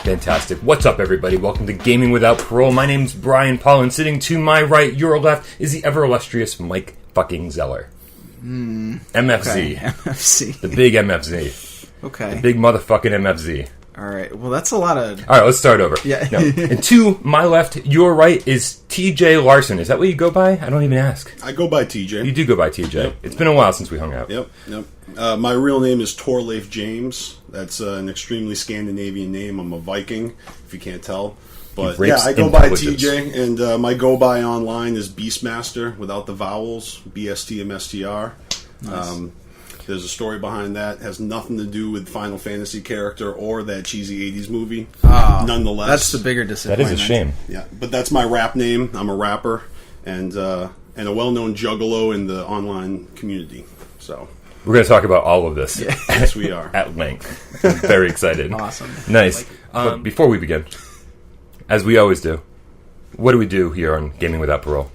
Fantastic. What's up, everybody? Welcome to Gaming Without Parole. My name's Bryan Paul, and sitting to my right, your left, is the ever-illustrious Mike fucking Zeller. MFZ. Okay. MFZ. The big MFZ. Okay. The big motherfucking MFZ. Alright, well that's a lot of... Alright, let's start over. Yeah. No. And to my left, your right, is TJ Larson. Is that what you go by? I don't even ask. I go by TJ. You do go by TJ. Yep. It's been a while since we hung out. Yep. My real name is Torleif James. That's an extremely Scandinavian name. I'm a Viking, if you can't tell. But yeah, I go by TJ, and my go by online is BstMstR without the vowels, BstMstR. Nice. There's a story behind that. It has nothing to do with Final Fantasy character or that cheesy 80s movie. Nonetheless. That's the bigger disappointment. That is a shame. Yeah, but that's my rap name. I'm a rapper and a well-known juggalo in the online community. So we're going to talk about all of this. Yeah. Yes, we are. At length. I'm very excited. Awesome. Nice. But before we begin, as we always do, what do we do here on Gaming Without Parole?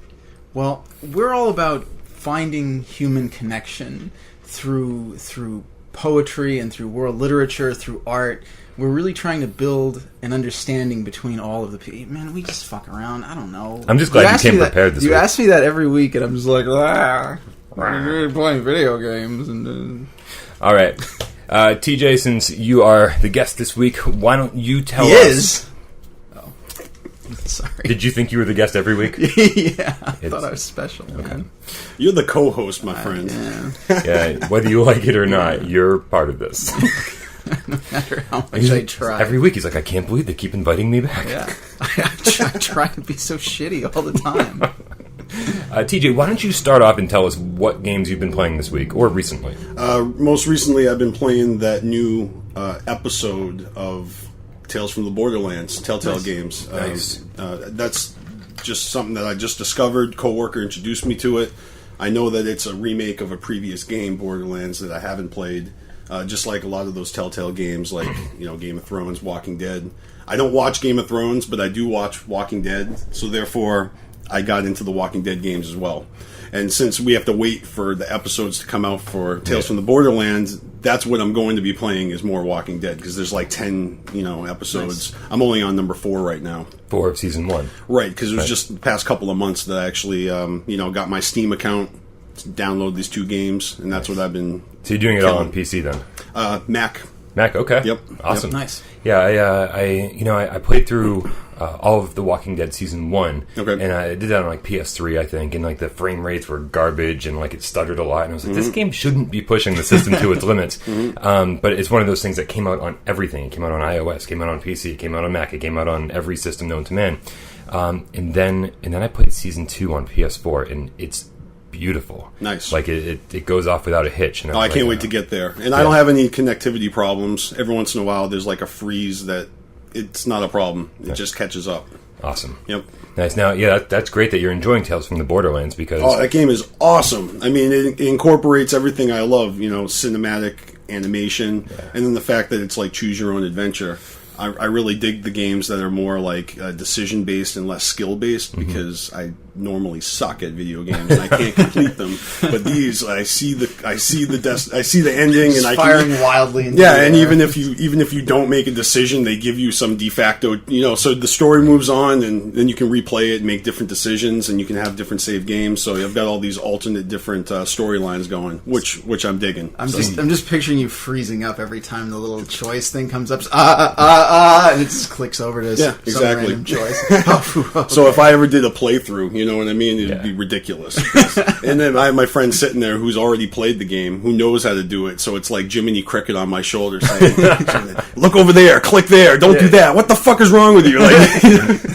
Well, we're all about finding human connection through poetry and through world literature, through art. We're really trying to build an understanding between all of the people. Man, we just fuck around. I don't know. I'm just glad you came prepared this week. You ask me that every week, and I'm just like, we're playing video games. And all right. TJ, since you are the guest this week, why don't you tell us... He is? Oh. Sorry. Did you think you were the guest every week? Yeah, I thought I was special. Okay. Man. You're the co-host, my friend. Yeah, whether you like it or not, you're part of this. No matter how much I try. Every week he's like, I can't believe they keep inviting me back. Yeah. I try to be so shitty all the time. TJ, why don't you start off and tell us what games you've been playing this week, or recently? Most recently, I've been playing that new episode of Tales from the Borderlands, Telltale Games. Nice. That's just something that I just discovered. Coworker introduced me to it. I know that it's a remake of a previous game, Borderlands, that I haven't played. Just like a lot of those Telltale games, like Game of Thrones, Walking Dead. I don't watch Game of Thrones, but I do watch Walking Dead. So therefore, I got into the Walking Dead games as well. And since we have to wait for the episodes to come out for Tales from the Borderlands, that's what I'm going to be playing is more Walking Dead, because there's like 10, episodes. Nice. I'm only on number 4 right now. 4 of season 1. Right, because it was just the past couple of months that I actually, got my Steam account, download these 2 games, and that's what I've been. So you're doing it all on PC then? Mac. Mac, okay. Yep. Awesome. Yep. Nice. Yeah, I played through all of The Walking Dead season 1. Okay. And I did that on like PS3, I think, and like the frame rates were garbage and like it stuttered a lot. And I was like, this game shouldn't be pushing the system to its limits. But it's one of those things that came out on everything. It came out on iOS, came out on PC, it came out on Mac, it came out on every system known to man. And then I played season 2 on PS4, and it's beautiful. Nice. Like it goes off without a hitch. And I can't wait to get there. And I don't have any connectivity problems. Every once in a while there's like a freeze that it's not a problem. It just catches up. Awesome. Yep. Nice. Now, that's great that you're enjoying Tales from the Borderlands, because... Oh, that game is awesome. I mean, it incorporates everything I love, cinematic animation, and then the fact that it's like choose your own adventure. I really dig the games that are more like decision-based and less skill-based, because I normally suck at video games and I can't complete them. But these, I see the ending, and I firing wildly. Into and even if you don't make a decision, they give you some de facto. So the story moves on, and then you can replay it, make different decisions, and you can have different save games. So you've got all these alternate different storylines going, which I'm digging. I'm just picturing you freezing up every time the little choice thing comes up. And it just clicks over to some random choice. Okay. So if I ever did a playthrough, you know what I mean? It'd be ridiculous. And then I have my friend sitting there who's already played the game, who knows how to do it. So it's like Jiminy Cricket on my shoulder saying, look over there, click there, don't do that. What the fuck is wrong with you? Like,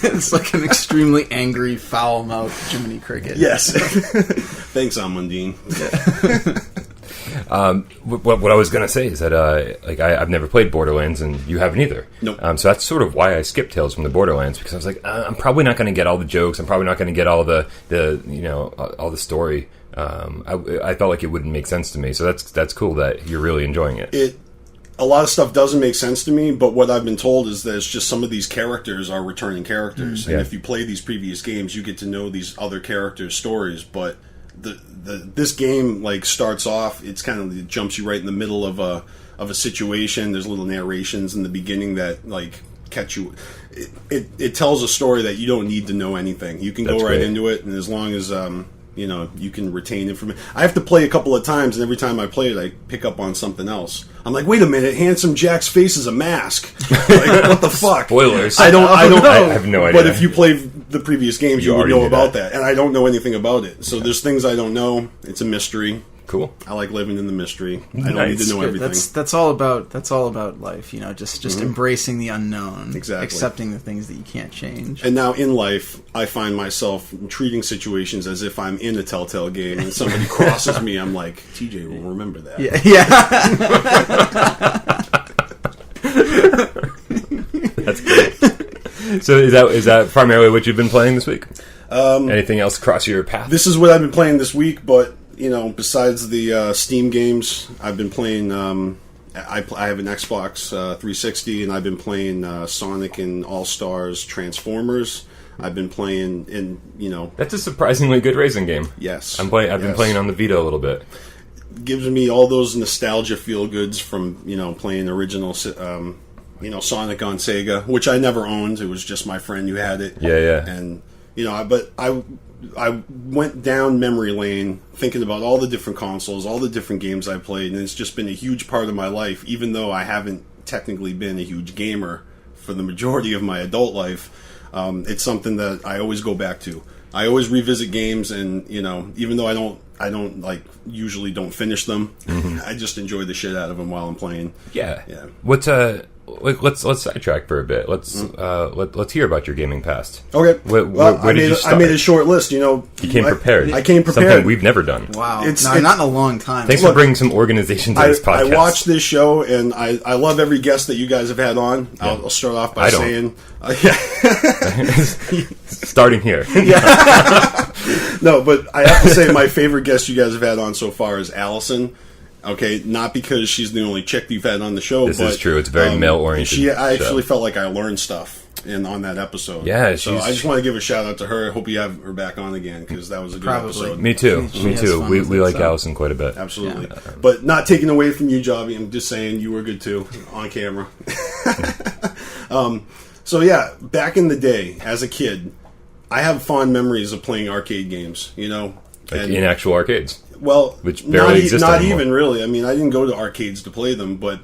it's like an extremely angry, foul-mouthed Jiminy Cricket. Yes. Thanks, Amundine. What I was going to say is that I've never played Borderlands, and you haven't either. Nope. So that's sort of why I skipped Tales from the Borderlands, because I was like, I'm probably not going to get all the jokes. I'm probably not going to get all the all the story. I felt like it wouldn't make sense to me. So that's cool that you're really enjoying it. A lot of stuff doesn't make sense to me, but what I've been told is that it's just some of these characters are returning characters, and if you play these previous games, you get to know these other characters' stories, but this game like starts off, it jumps you right in the middle of a situation. There's little narrations in the beginning that like catch you. It tells a story that you don't need to know anything. You can go right into it, and as long as you can retain information. I have to play a couple of times, and every time I play it, I pick up on something else. I'm like, wait a minute, Handsome Jack's face is a mask. Like, what the fuck? Spoilers. I don't know. I have no idea. But if you play the previous games, you would know about that. And I don't know anything about it. So there's things I don't know. It's a mystery. Cool. I like living in the mystery. I don't need to know everything. That's all about life, just embracing the unknown. Exactly. Accepting the things that you can't change. And now in life, I find myself treating situations as if I'm in a Telltale game and somebody crosses me, I'm like, TJ will remember that. Yeah. That's great. So is that primarily what you've been playing this week? Anything else cross your path? This is what I've been playing this week, but besides the Steam games, I've been playing. I have an Xbox 360, and I've been playing Sonic and All Stars Transformers. I've been playing That's a surprisingly good racing game. Yes, I've been playing on the Vita a little bit. Gives me all those nostalgia feel goods from playing original Sonic on Sega, which I never owned. It was just my friend who had it. Yeah. And but I went down memory lane thinking about all the different consoles, all the different games I played, and it's just been a huge part of my life, even though I haven't technically been a huge gamer for the majority of my adult life. It's something that I always go back to. I always revisit games, and even though I don't usually don't finish them, I just enjoy the shit out of them while I'm playing. Yeah. What's let's sidetrack for a bit. Let's hear about your gaming past. Okay. Where did you start? I made a short list. You came prepared. I came prepared. Something we've never done. Wow. Not in a long time. Thanks for bringing some organization to this podcast. I watched this show, and I love every guest that you guys have had on. Yeah. I'll start off by saying... Starting here. No, but I have to say my favorite guest you guys have had on so far is Allison. Okay, not because she's the only chick you've had on the show. This is true. It's very male-oriented. I actually felt like I learned stuff on that episode. Yeah, so I just want to give a shout out to her. I hope you have her back on again, because that was a good episode. Me too. We like Allison quite a bit. Absolutely. Yeah. But not taking away from you, Javi. I'm just saying you were good too on camera. So yeah, back in the day as a kid, I have fond memories of playing arcade games. In actual arcades. Well, which barely exist not anymore. even really. I mean, I didn't go to arcades to play them, but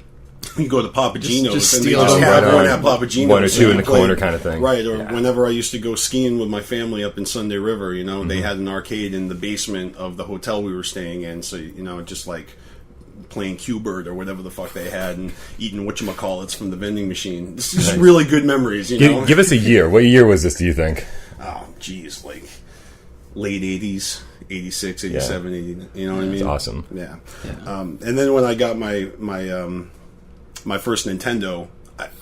you go to Papa Gino's just and steal they just them. have one at Papa Gino's. One or two in the corner kind of thing. Right, or whenever I used to go skiing with my family up in Sunday River, they had an arcade in the basement of the hotel we were staying in, so, just like playing Q-Bird or whatever the fuck they had and eating whatchamacallits from the vending machine. This is really good memories, Give us a year. What year was this, do you think? Oh, geez, like late 80s. 86, 87, 80, you know what I mean? That's awesome. Yeah. And then when I got my first Nintendo,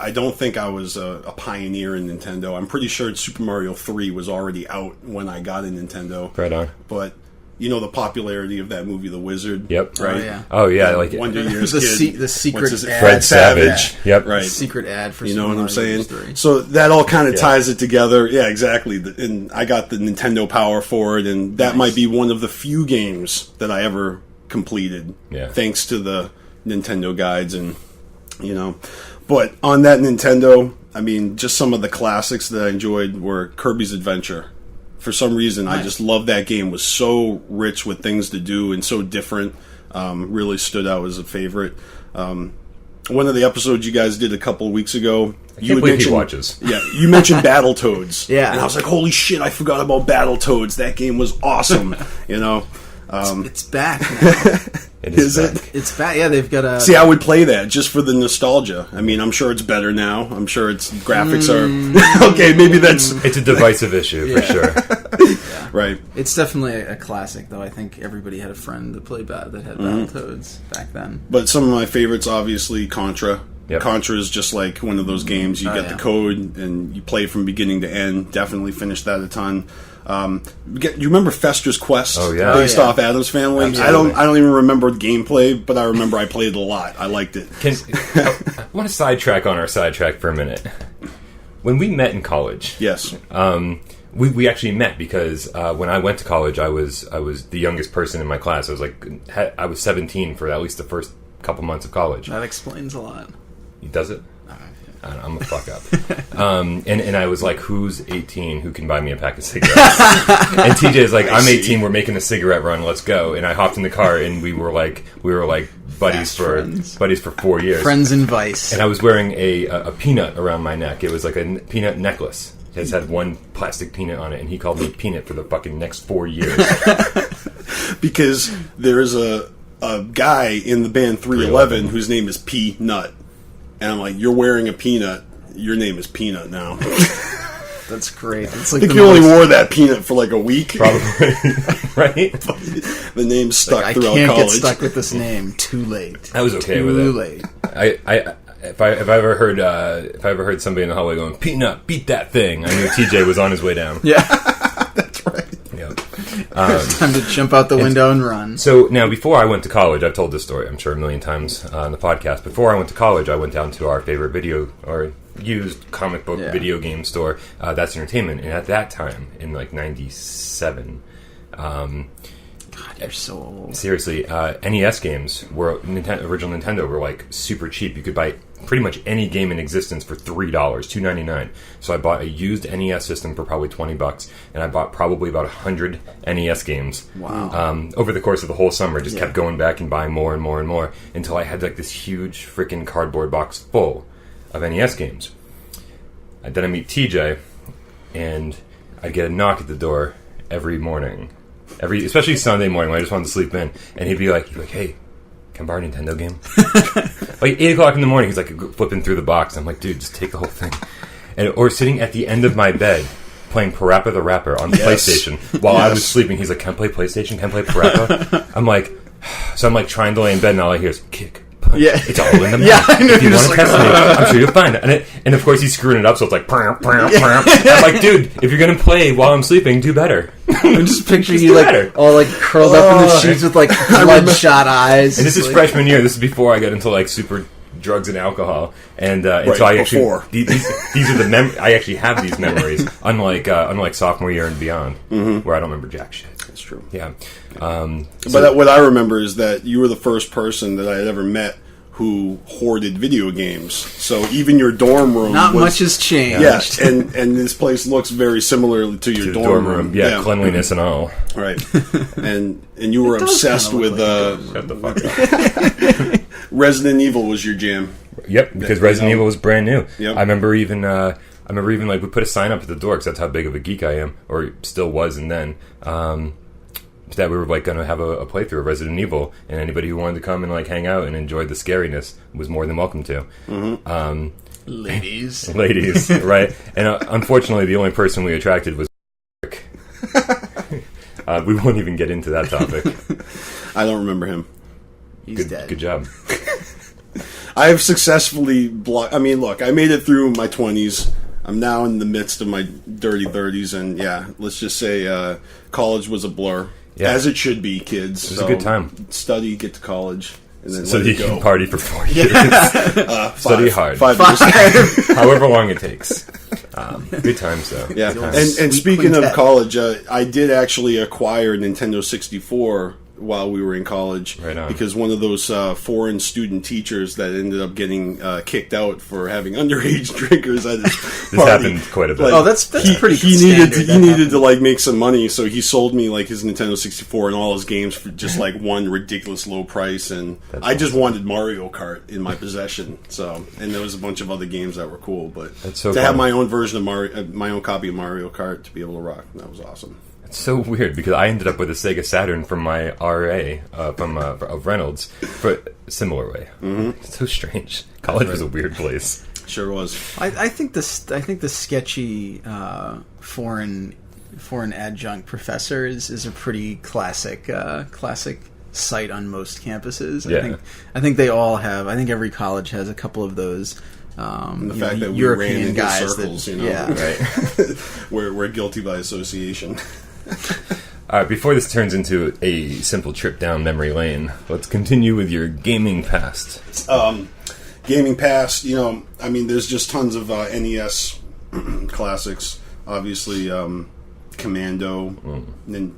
I don't think I was a pioneer in Nintendo. I'm pretty sure Super Mario 3 was already out when I got a Nintendo. Right on. But the popularity of that movie, The Wizard. Yep. Right? Oh yeah, like Wonder Years kid. The secret ad. Fred Savage. Yep. Right. Secret ad for Super Mario. You know what I'm saying? 3. So that all kind of ties it together. Yeah, exactly. And I got the Nintendo Power for it, and that might be one of the few games that I ever completed. Yeah. Thanks to the Nintendo guides and But on that Nintendo, I mean, just some of the classics that I enjoyed were Kirby's Adventure. For some reason, I just loved that game. It was so rich with things to do and so different. Really stood out as a favorite. One of the episodes you guys did a couple of weeks ago, you mentioned watches. Yeah, you mentioned Battletoads. Yeah, and I was like, "Holy shit! I forgot about Battletoads. That game was awesome." It's back now. Is it? It's back. Yeah, they've got a... See, I would play that just for the nostalgia. I mean, I'm sure it's better now. I'm sure its graphics are... Okay, maybe that's... It's a divisive issue, for sure. Yeah. Right. It's definitely a classic, though. I think everybody had a friend that played that had Battletoads back then. But some of my favorites, obviously, Contra. Yep. Contra is just like one of those games. You get the code, and you play from beginning to end. Definitely finished that a ton. You remember Fester's Quest? Oh yeah, based off Addams Family. Absolutely. I don't even remember gameplay, but I remember I played it a lot. I liked it. I want to sidetrack on our sidetrack for a minute. When we met in college, yes, we actually met because when I went to college, I was the youngest person in my class. I was 17 for at least the first couple months of college. That explains a lot. Does it? I'm a fuck up. And I was like, who's 18 who can buy me a pack of cigarettes? And TJ's like, I'm 18, we're making a cigarette run, let's go. And I hopped in the car, and we were like buddies for 4 years. Friends in vice. And I was wearing a peanut around my neck. It was like a peanut necklace. It just had one plastic peanut on it, and he called me Peanut for the fucking next 4 years. Because there is a guy in the band 311 whose name is P-Nut. And I'm like, you're wearing a peanut. Your name is Peanut now. That's great. It's like I think you only wore that peanut for like a week. Probably. Right? The name's stuck like, throughout I can't college. get stuck with this name. Too late. I was okay with it. Too late. If I ever heard somebody in the hallway going, Peanut, beat that thing, I knew TJ was on his way down. Yeah. That's right. Yeah. It's time to jump out the window and run. So now, before I went to college, I've told this story, I'm sure, a million times on the podcast. Before I went to college, I went down to our favorite video or used comic book video game store, That's Entertainment. And at that time, in like 97, God, you're so old. seriously, NES games were original Nintendo were like super cheap. You could buy pretty much any game in existence for $3, $2.99. So I bought a used NES system for probably $20, and I bought probably about 100 NES games. Wow! Over the course of the whole summer, just kept going back and buying more and more and more until I had like this huge freaking cardboard box full of NES games. And then I meet TJ, and I get a knock at the door every morning. Especially Sunday morning when I just wanted to sleep in, and he'd be like, "Hey, can I borrow a Nintendo game?" Like 8 o'clock in the morning, he's like flipping through the box. I'm like, "Dude, just take the whole thing." Or sitting at the end of my bed playing Parappa the Rapper on the PlayStation while I was sleeping. He's like, "Can I play PlayStation? Can I play Parappa?" I'm like, trying to lay in bed, and all I hear is kick. Punch. Yeah. It's all in the mouth. If you want to test me, I'm sure you'll find it. And of course he's screwing it up, so it's like I'm like, dude, if you're gonna play while I'm sleeping, do better. I'm just picturing Just you do like better. all like curled up in the sheets with like bloodshot eyes. And this is freshman year. This is before I got into like super drugs and alcohol. And so I actually these are the I actually have these memories. Unlike sophomore year and beyond, where I don't remember jack shit. That's true. Yeah. But what I remember is that you were the first person that I had ever met who hoarded video games. So even your dorm room Not much has changed. Yes, and this place looks very similar to your dorm room. Yeah, cleanliness and all. Right. And you were obsessed with Shut the fuck up. Resident Evil was your jam. Yep, because Resident Evil was brand new. Yep. I remember even like we put a sign up at the door because that's how big of a geek I am, or still was, and then that we were like going to have a playthrough of Resident Evil, and anybody who wanted to come and like hang out and enjoy the scariness was more than welcome to. Ladies, right? And unfortunately, the only person we attracted was Rick. We won't even get into that topic. I don't remember him. he's dead. Good job. I have successfully blocked. I mean, look, I made it through my 20s. I'm now in the midst of my dirty 30s, and let's just say college was a blur. Yeah. As it should be, kids. It was a good time. Study, get to college, and then So let you it go. can party for 4 years. Study hard. 5 years. However long it takes. Good times, though. Yeah, Good times. and speaking of college, I did actually acquire a Nintendo 64 while we were in college. Right on. Because one of those foreign student teachers that ended up getting kicked out for having underage drinkers at his This party. happened quite a bit. Oh, that's pretty. He standard. needed to like make some money, so he sold me like his Nintendo 64 and all his games for just like one ridiculous low price. And I just wanted Mario Kart in my possession. So, and there was a bunch of other games that were cool, but That's so to have fun. my own version of Mario, my own copy of Mario Kart, to be able to rock, that was awesome. It's so weird because I ended up with a Sega Saturn from my RA of Reynolds for a similar way. It's so strange. College was a weird place. Sure was. I think the sketchy foreign adjunct professor is a pretty classic sight on most campuses. Yeah. I think they all have. I think every college has a couple of those. And the fact that we European ran in guys circles, right. we're guilty by association. All right, before this turns into a simple trip down memory lane, let's continue with your gaming past. Gaming past, there's just tons of NES classics. Obviously, Commando, then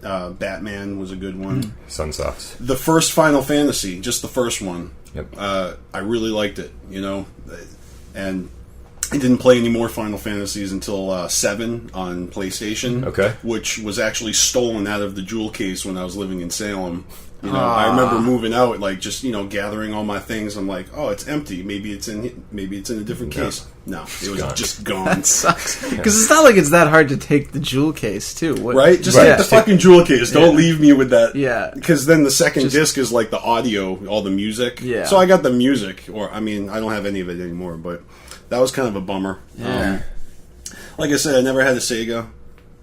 Batman was a good one. Sunsoft. The first Final Fantasy, just the first one. Yep. I really liked it, and I didn't play any more Final Fantasies until 7 on PlayStation. Okay. Which was actually stolen out of the jewel case when I was living in Salem. You know, I remember moving out, like just gathering all my things. I'm like, oh, it's empty. Maybe it's in a different case. No, it was just gone. That sucks. Because it's not like it's that hard to take the jewel case too, right? Just take the fucking jewel case. Don't leave me with that. Yeah. Because then the second disc is like the audio, all the music. Yeah. So I got the music, I don't have any of it anymore, but that was kind of a bummer. Yeah. Like I said, I never had a Sega.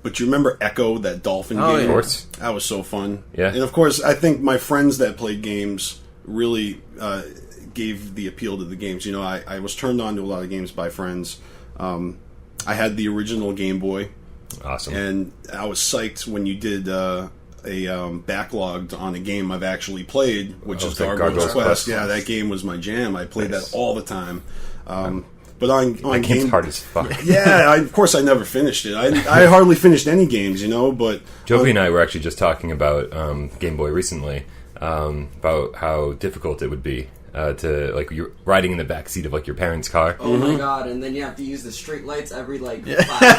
But you remember Echo, that dolphin game? Of course. That was so fun. Yeah. And of course, I think my friends that played games really gave the appeal to the games. You know, I was turned on to a lot of games by friends. I had the original Game Boy. Awesome. And I was psyched when you did a backlogged on a game I've actually played, which is Gargoyle's Quest. Yeah, that game was my jam. I played that all the time. But on that game's hard as fuck. Yeah, of course I never finished it. I hardly finished any games, but Jovi and I were actually just talking about Game Boy recently, about how difficult it would be to, like, you're riding in the back seat of, like, your parents' car. Oh my god, and then you have to use the street lights every, 5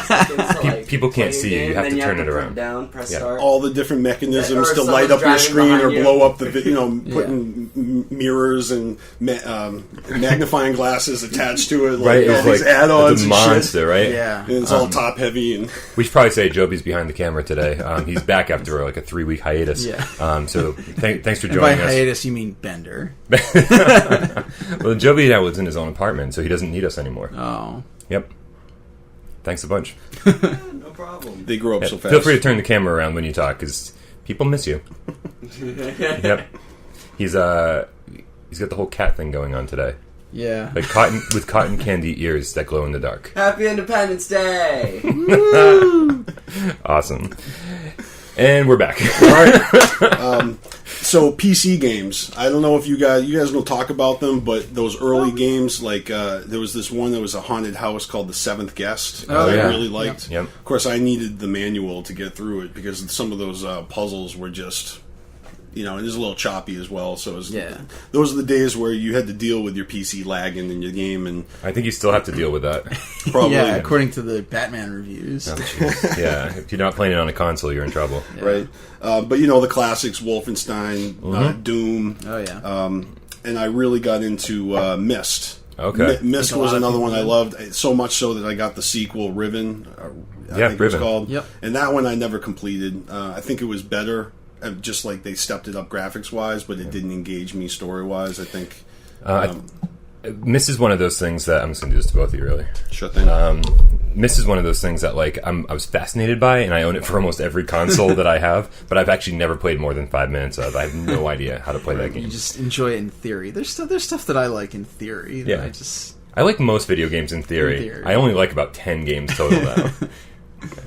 seconds to, like, people can't see you. You have to turn it around. Down, press start. All the different mechanisms to light up your screen or blow up the, putting mirrors and magnifying glasses attached to it. Right, all these add-ons the monster, shit. right? Yeah. And it's all top-heavy. And we should probably say Jovi's behind the camera today. He's back after, like, a 3-week hiatus. Yeah. So thanks for And joining by us. hiatus, you mean Bender. Well, Jovi now lives in his own apartment, so he doesn't need us anymore. Oh. Yep. Thanks a bunch. No problem. they grow up so fast. Feel free to turn the camera around when you talk, because people miss you. Yep. He's got the whole cat thing going on today. Yeah. Like cotton candy ears that glow in the dark. Happy Independence Day! Awesome. And we're back. All right. So PC games. I don't know if you guys will talk about them, but those early games, like there was this one that was a haunted house called The Seventh Guest that I really liked. Yep. Of course, I needed the manual to get through it because some of those puzzles were just, it is a little choppy as well. So those are the days where you had to deal with your PC lagging in your game, and I think you still have to deal with that. probably Yeah, according to the Batman reviews. Yeah, if you're not playing it on a console, you're in trouble. right. But the classics, Wolfenstein, Doom. Oh, yeah. And I really got into Myst. Okay. Myst was another one I loved, so much so that I got the sequel, Riven. I think it was Riven. called. Yep. And that one I never completed. I think it was better, just like they stepped it up graphics-wise, but it didn't engage me story-wise, I think. Myst is one of those things that I'm just going to do this to both of you, really. Sure thing. Myst is one of those things that I was fascinated by, and I own it for almost every console that I have, but I've actually never played more than 5 minutes of. I have no idea how to play that game. You just enjoy it in theory. There's stuff that I like in theory. That I like most video games in theory. I only like about 10 games total now.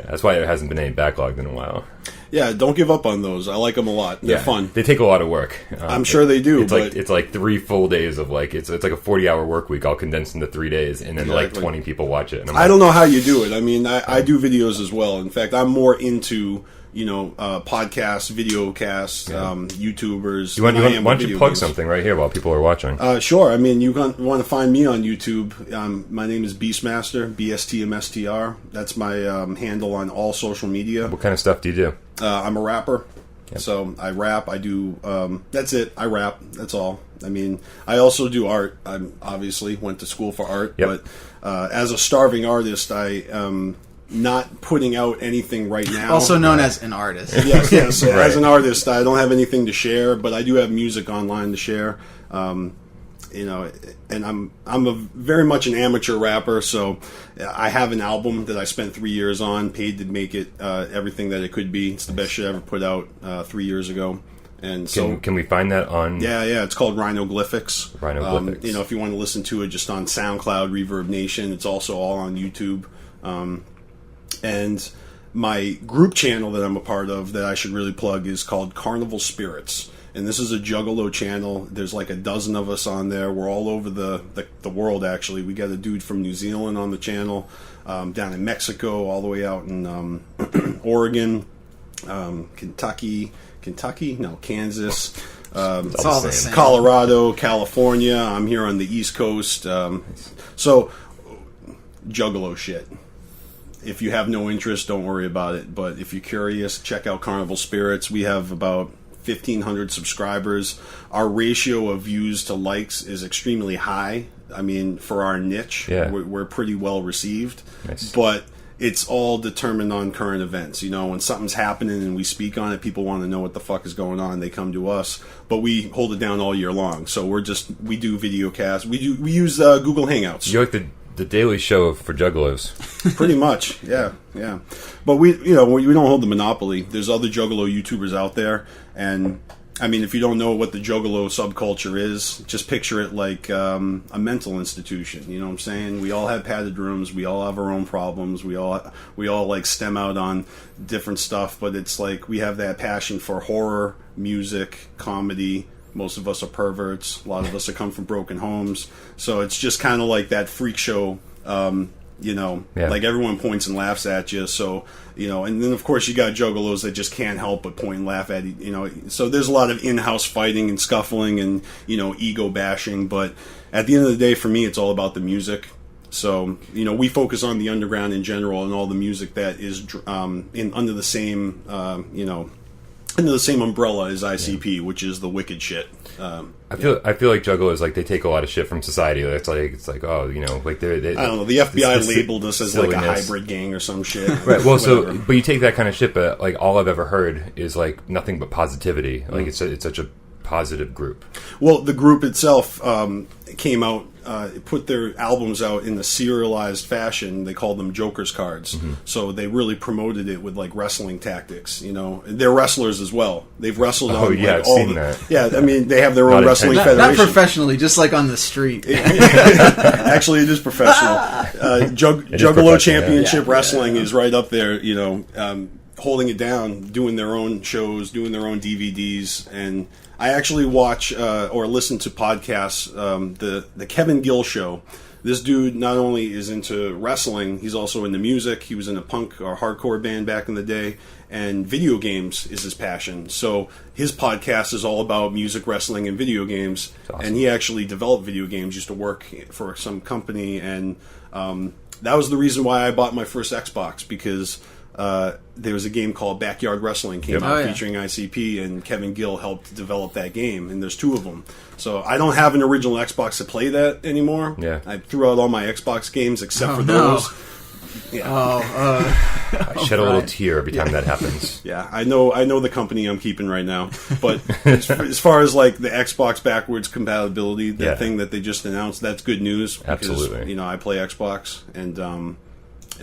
That's why there hasn't been any backlogged in a while. Yeah, don't give up on those. I like them a lot. They're fun. They take a lot of work. I'm sure they do. It's like 3 full days of it's like a 40-hour work week all condensed into 3 days, and then Exactly. 20 people watch it. And I don't know how you do it. I mean, I do videos as well. In fact, I'm more into podcasts, video casts, YouTubers. Why don't you plug something right here while people are watching? Sure. I mean, you want to find me on YouTube. My name is BstMstR, BstMstR. That's my handle on all social media. What kind of stuff do you do? I'm a rapper. So I rap. I do. That's it. I rap. That's all. I mean, I also do art. I obviously went to school for art, but as a starving artist, I am not putting out anything right now. Also known as an artist. Yes. So Right. as an artist, I don't have anything to share, but I do have music online to share. And I'm very much an amateur rapper, so I have an album that I spent 3 years on, paid to make it everything that it could be. It's the best shit I ever put out 3 years ago. And so Can we find that on? yeah, it's called Rhinoglyphics. Rhinoglyphics. If you want to listen to it just on SoundCloud, Reverb Nation, it's also all on YouTube. And my group channel that I'm a part of that I should really plug is called Carnival Spirits. And this is a Juggalo channel. There's like a dozen of us on there. We're all over the world, actually. We got a dude from New Zealand on the channel, down in Mexico, all the way out in Oregon, Kansas, It's all the same. Colorado, California. I'm here on the East Coast. So Juggalo shit. If you have no interest, don't worry about it. But if you're curious, check out Carnival Spirits. We have about 1,500 subscribers. Our ratio of views to likes is extremely high. I mean, for our niche, we're pretty well received. Nice. But it's all determined on current events. You know, when something's happening and we speak on it, people want to know what the fuck is going on. They come to us, but we hold it down all year long. So we do video casts. We use Google Hangouts. You're like the Daily Show for Juggalos. Pretty much, yeah. But we don't hold the monopoly. There's other Juggalo YouTubers out there, and I mean, if you don't know what the Juggalo subculture is, just picture it like a mental institution. You know what I'm saying? We all have padded rooms. We all have our own problems. We all like stem out on different stuff. But it's like we have that passion for horror, music, comedy. Most of us are perverts. A lot of us come from broken homes. So it's just kind of like that freak show. Like everyone points and laughs at you. So, and then of course you got juggalos that just can't help but point and laugh at you. So there's a lot of in-house fighting and scuffling and, ego bashing. But at the end of the day, for me, it's all about the music. So, we focus on the underground in general and all the music that is under the same, under the same umbrella as ICP, which is the wicked shit. I feel like Juggalos, like, they take a lot of shit from society. It's like oh, like they I don't know. The FBI labeled us as silliness. Like a hybrid gang or some shit. Right. Well, but you take that kind of shit, but like all I've ever heard is like nothing but positivity. Like it's such a positive group. Well, the group itself came out, put their albums out in the serialized fashion. They called them Joker's cards. Mm-hmm. So they really promoted it with like wrestling tactics. They're wrestlers as well. They've wrestled on. I've seen that. Yeah, I mean they have their own wrestling federation. Not professionally, just like on the street. Actually, it is professional. Juggalo Championship Wrestling is right up there. Holding it down, doing their own shows, doing their own DVDs, and I actually watch or listen to podcasts. The Kevin Gill Show. This dude not only is into wrestling, he's also into music. He was in a punk or hardcore band back in the day, and video games is his passion. So his podcast is all about music, wrestling, and video games. Awesome. And he actually developed video games. Used to work for some company, and that was the reason why I bought my first Xbox, because there was a game called Backyard Wrestling came out featuring ICP, and Kevin Gill helped develop that game, and there's two of them. So I don't have an original Xbox to play that anymore. Yeah. I threw out all my Xbox games except for those. Yeah. I shed a little tear every time that happens. Yeah, I know the company I'm keeping right now. But as far as like the Xbox backwards compatibility, the thing that they just announced, that's good news. Because, absolutely. I play Xbox, and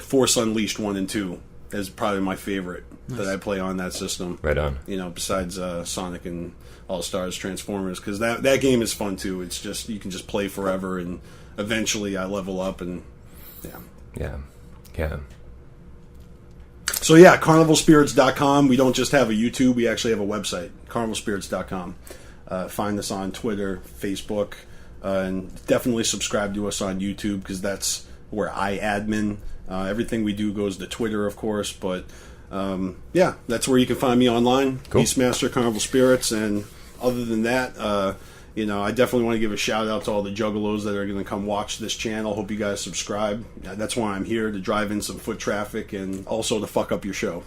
Force Unleashed 1 and 2 is probably my favorite that I play on that system. Right on. Besides Sonic and All-Stars Transformers, because that game is fun too. It's just, you can just play forever, and eventually I level up, and yeah. So yeah, carnivalspirits.com. We don't just have a YouTube, we actually have a website, carnivalspirits.com. Find us on Twitter, Facebook, and definitely subscribe to us on YouTube, because that's where I admin. Everything we do goes to Twitter, of course, but that's where you can find me online. Cool. BstMstR, Carnival Spirits, and other than that, I definitely want to give a shout out to all the juggalos that are going to come watch this channel. Hope you guys subscribe. That's why I'm here, to drive in some foot traffic and also to fuck up your show.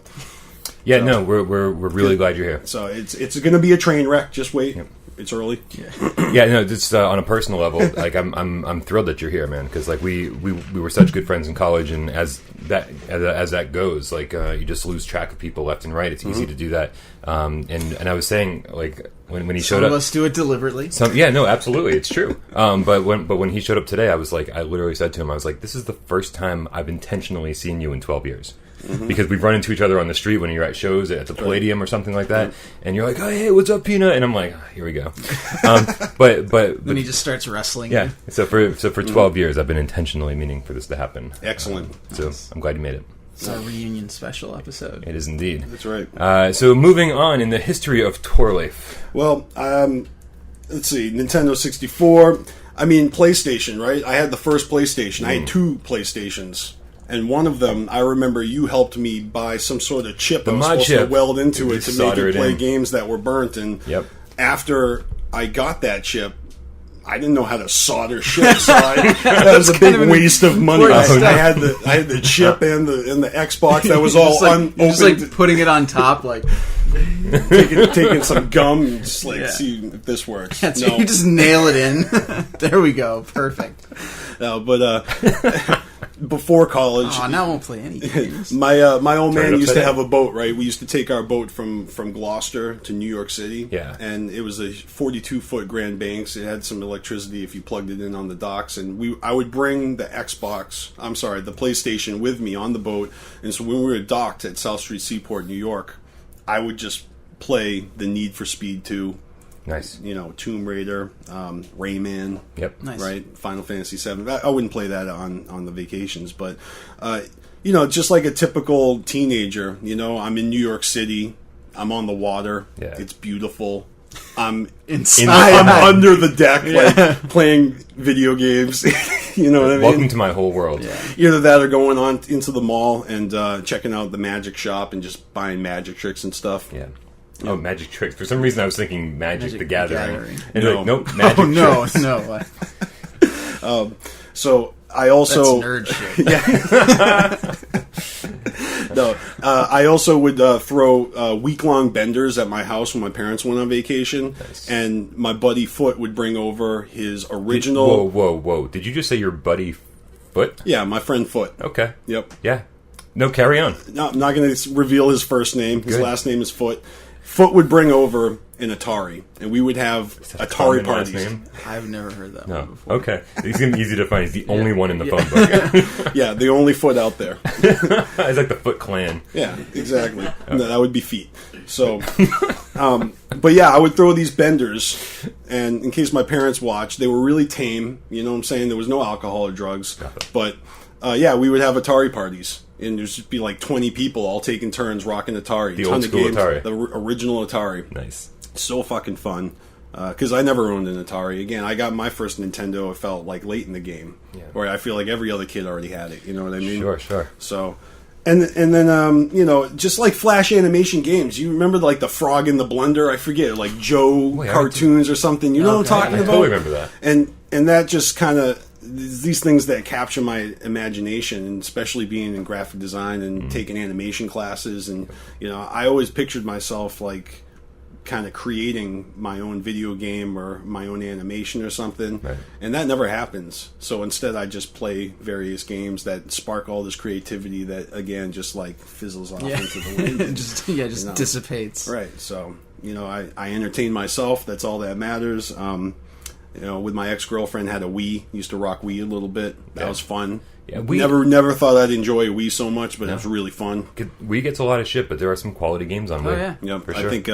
Yeah, so, we're really glad you're here. So it's going to be a train wreck. Just wait. Yep. It's early. Just on a personal level, like I'm thrilled that you're here, man, because like we were such good friends in college, and as that goes, like you just lose track of people left and right. It's easy to do that. And I was saying, like when he showed up, some of us do it deliberately. Absolutely, it's true. But when he showed up today, I literally said to him, I was like, this is the first time I've intentionally seen you in 12 years. Mm-hmm. Because we've run into each other on the street when you're at shows at the Palladium or something like that, and you're like, "Oh, hey, what's up, Peanut?" And I'm like, oh, "Here we go." But when he just starts wrestling, So for 12 years, I've been intentionally meaning for this to happen. Excellent. So I'm glad you made it. It's our reunion special episode. It is indeed. That's right. So moving on in the history of tour life. Well, let's see, Nintendo 64. I mean, PlayStation, right? I had the first PlayStation. I had two PlayStations. And one of them, I remember you helped me buy some sort of chip I was supposed to weld into it to make it play games that were burnt. And after I got that chip, I didn't know how to solder shit, so that was a big waste of money. I had the chip and the Xbox that was all unopened. Just like putting it on top, like taking some gum and just see if this works. So you just nail it in. There we go, perfect. No, but before college, now I won't play any games. my old man used to have a boat. Right, we used to take our boat from Gloucester to New York City. Yeah, and it was a 42-foot Grand Banks. It had some electricity if you plugged it in on the docks, and I would bring the PlayStation with me on the boat. And so when we were docked at South Street Seaport, New York, I would just play the Need for Speed 2. Nice. Tomb Raider, Rayman. Yep. Nice. Right? Final Fantasy 7. I wouldn't play that on the vacations, but just like a typical teenager, I'm in New York City. I'm on the water. Yeah. It's beautiful. I'm inside. I'm under the deck, playing video games. You know what I mean? Welcome to my whole world. Yeah. Either that or going on into the mall and checking out the magic shop and just buying magic tricks and stuff. Yeah. Oh, magic tricks. For some reason, I was thinking Magic the Gathering. And No. nope, magic tricks. No. So I also That's nerd shit. No, I also would throw week-long benders at my house when my parents went on vacation, and my buddy Foot would bring over his original. Whoa! Did you just say your buddy Foot? Yeah, my friend Foot. Okay. Yep. Yeah. No, carry on. No, I'm not going to reveal his first name. His Good. last name is Foot. Foot would bring over an Atari, and we would have Atari parties. Name? I've never heard that No. one before. Okay. He's going to be easy to find. He's the only one in the phone book. Yeah, the only Foot out there. It's like the Foot Clan. Yeah, exactly. No, that would be feet. So, but yeah, I would throw these benders, and in case my parents watched, they were really tame. You know what I'm saying? There was no alcohol or drugs. But, we would have Atari parties. And there'd just be like 20 people all taking turns rocking Atari. The old school Atari. The original Atari. Nice. So fucking fun. Because I never owned an Atari. Again, I got my first Nintendo, it felt like late in the game. Yeah. Where I feel like every other kid already had it. You know what I mean? Sure. So, and then, just like Flash animation games. You remember like the Frog in the Blender? I forget. Like Joe cartoons or something. You know what I'm talking about? I totally remember that. And that just kind of... These things that capture my imagination, and especially being in graphic design and taking animation classes, and I always pictured myself like kind of creating my own video game or my own animation or something, and that never happens. So instead, I just play various games that spark all this creativity that again just like fizzles off into the wind. just dissipates. Right. So I entertain myself. That's all that matters. With my ex-girlfriend, had a Wii. Used to rock Wii a little bit. That was fun. Yeah, never thought I'd enjoy Wii so much, but it was really fun. Wii gets a lot of shit, but there are some quality games on Wii. Yeah. Yep. For sure. I think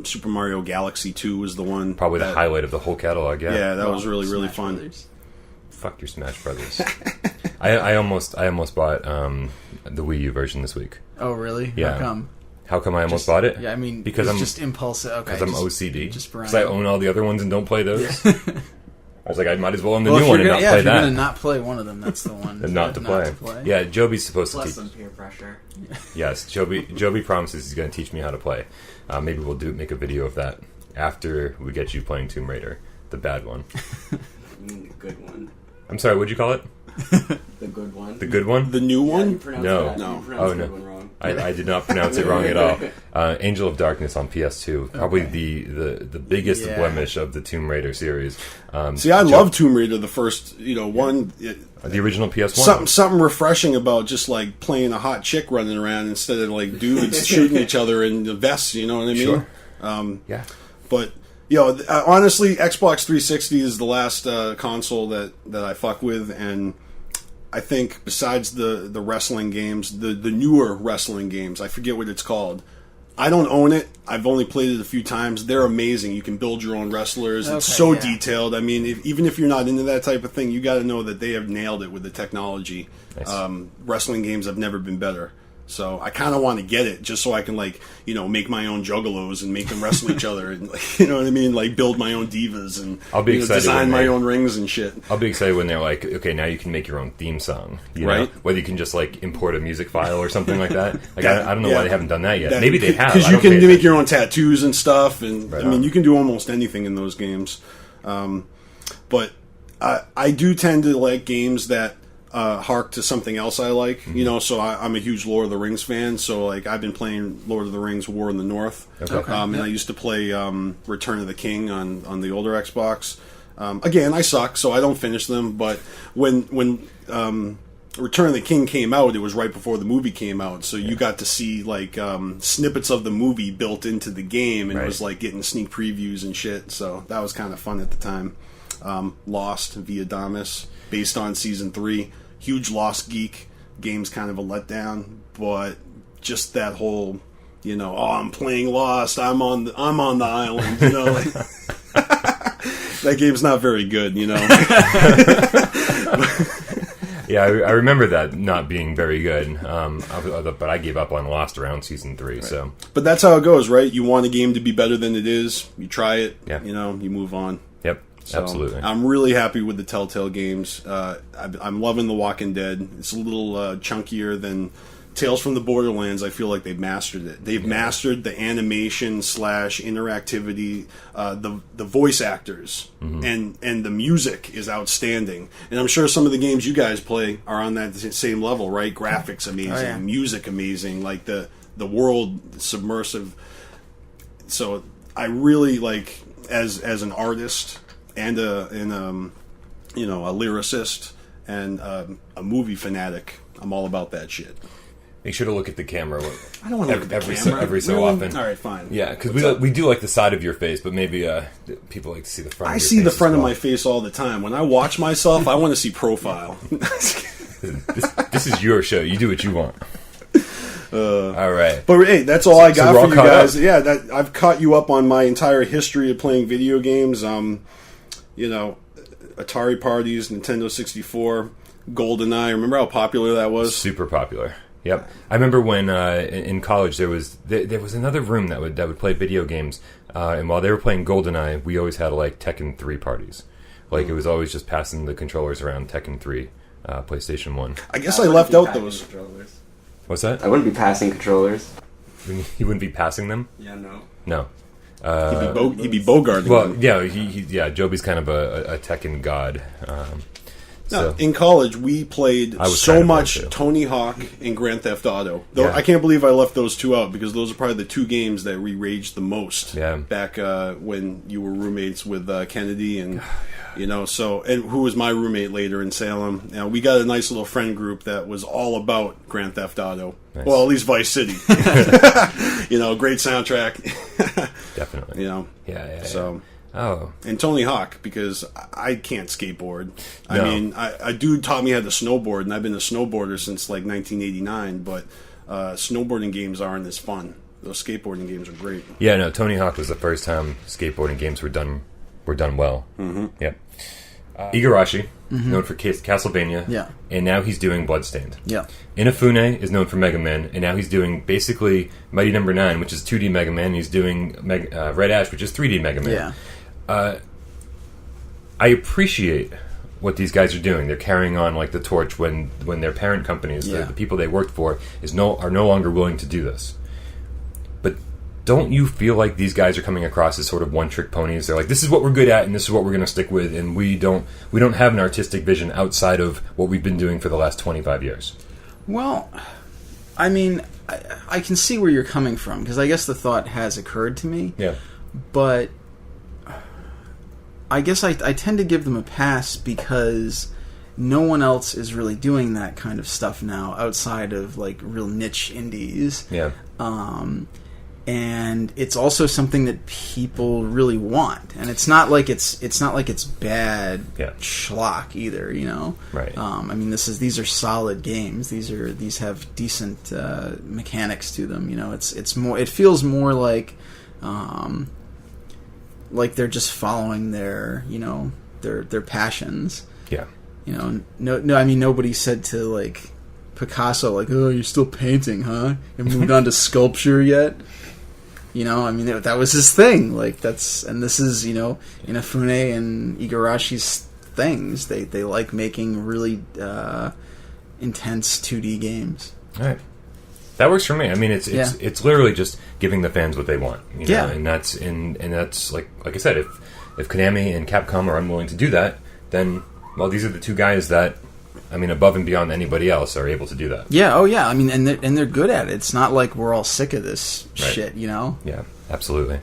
Super Mario Galaxy 2 was the one. Probably the highlight of the whole catalog. Yeah, that was really fun. Brothers. Fuck your Smash Brothers. I almost bought the Wii U version this week. Oh, really? Yeah. How come? How come I almost bought it? Yeah, I mean, because I'm just impulsive. Okay, because I'm OCD. Just because I own all the other ones and don't play those. I was like, I might as well own the new if one you're and gonna, not play if you're that. gonna not play one of them, that's the one. And not to play. Yeah, Joby's supposed Plus to some teach. peer pressure. Yes, Joby promises he's going to teach me how to play. Maybe we'll make a video of that after we get you playing Tomb Raider, the bad one. You mean the good one? I'm sorry, what'd you call it? The good one. The good one? The new Yeah, one? you pronounced No. that. No. You pronounced Oh, no. the good one wrong. I did not pronounce it wrong at all. Angel of Darkness on PS2, probably the biggest blemish of the Tomb Raider series. See, I love Tomb Raider, the first, one. The original PS1. Something refreshing about just like playing a hot chick running around instead of like dudes shooting each other in the vests. You know what I mean? Sure. Yeah. But honestly, Xbox 360 is the last console that I fuck with, and I think besides the wrestling games, the newer wrestling games, I forget what it's called. I don't own it. I've only played it a few times. They're amazing. You can build your own wrestlers. It's so detailed. I mean, even if you're not into that type of thing, you got to know that they have nailed it with the technology. Nice. Wrestling games have never been better. So I kind of want to get it just so I can make my own juggalos and make them wrestle each other, and you know what I mean, like build my own divas and I'll be excited design my own rings and shit. I'll be excited when they're like, okay, now you can make your own theme song, right? Whether you can just like import a music file or something like that. Like I don't know why they haven't done that yet. Maybe they have, because you can make your own tattoos and stuff, and I mean you can do almost anything in those games. but I do tend to like games that hark to something else I like. You know, so I'm a huge Lord of the Rings fan. So like I've been playing Lord of the Rings: War in the North, and I used to play Return of the King on the older Xbox. Again, I suck, so I don't finish them. But when Return of the King came out, it was right before the movie came out, so you got to see like snippets of the movie built into the game, and it was like getting sneak previews and shit. So that was kind of fun at the time. Lost via Damas, based on season 3. Huge Lost geek. Game's kind of a letdown, but just that whole, you know, I'm playing Lost. I'm on the island. You know, like, that game's not very good. You know. Yeah, I remember that not being very good, but I gave up on Lost around season 3. Right. So, but that's how it goes, right? You want a game to be better than it is, you try it, you know, you move on. Yep, so, absolutely. I'm really happy with the Telltale games. I'm loving The Walking Dead. It's a little chunkier than Tales from the Borderlands. I feel like they've mastered it. They've mastered the animation / interactivity, the voice actors, and the music is outstanding. And I'm sure some of the games you guys play are on that same level, right? Graphics amazing, music amazing, like the world submersive. So I really like as an artist and a lyricist and a movie fanatic. I'm all about that shit. Make sure to look at the camera. I don't want to look at the camera. Every so really? often. All right, fine. Yeah, because we do like the side of your face, but maybe people like to see the front. I see the front of my face all the time. When I watch myself, I want to see profile. This is your show. You do what you want. All right. But hey, that's all I got for you guys. Up. Yeah, I've caught you up on my entire history of playing video games. You know, Atari parties, Nintendo 64, GoldenEye. Remember how popular that was? Super popular. Yep, I remember when in college there was another room that would play video games, and while they were playing GoldenEye, we always had like Tekken 3 parties. Like it was always just passing the controllers around Tekken 3, PlayStation 1. I guess I left out those. Controllers. What's that? I wouldn't be passing controllers. You wouldn't be passing them? Yeah, no. No. He'd be bogarting. Well, them. yeah, Joby's kind of a Tekken god. No, in college, we played so much Tony Hawk and Grand Theft Auto. Though I can't believe I left those two out, because those are probably the two games that we raged the most. Yeah. Back when you were roommates with Kennedy and you know, and who was my roommate later in Salem. You know, we got a nice little friend group that was all about Grand Theft Auto. Nice. Well, at least Vice City. You know, great soundtrack. Definitely. You know. Yeah. So. Oh. And Tony Hawk, because I can't skateboard. No. I mean, a dude taught me how to snowboard, and I've been a snowboarder since like 1989, but snowboarding games aren't as fun. Those skateboarding games are great. Yeah, no, Tony Hawk was the first time skateboarding games were done well. Mm-hmm. Yep. Igarashi, known for Castlevania, and now he's doing Bloodstained. Yeah. Inafune is known for Mega Man, and now he's doing basically Mighty Number 9, which is 2D Mega Man, and he's doing Red Ash, which is 3D Mega Man. Yeah. I appreciate what these guys are doing. They're carrying on like the torch when their parent companies, the people they worked for, are no longer willing to do this. But don't you feel like these guys are coming across as sort of one-trick ponies? They're like, this is what we're good at, and this is what we're going to stick with, and we don't have an artistic vision outside of what we've been doing for the last 25 years. Well, I mean, I can see where you're coming from, because I guess the thought has occurred to me. Yeah. But I guess I tend to give them a pass because no one else is really doing that kind of stuff now outside of like real niche indies. Yeah. And it's also something that people really want, and it's not like it's bad schlock either, you know. Right. I mean, these are solid games. These have decent mechanics to them. You know, it's more. It feels more like they're just following their passions. Yeah. You know, no. I mean, nobody said to like Picasso like, "Oh, you're still painting, huh? You haven't moved on to sculpture yet." You know, I mean, that was his thing. Like this is, you know, Inafune and Igarashi's things. They like making really intense 2D games. All right, that works for me. I mean, it's literally just giving the fans what they want. You know? And that's like I said, if Konami and Capcom are unwilling to do that, then, well, these are the two guys that, I mean, above and beyond anybody else, are able to do that. Yeah, oh yeah. I mean, and they're good at it. It's not like we're all sick of this shit, you know? Yeah, absolutely.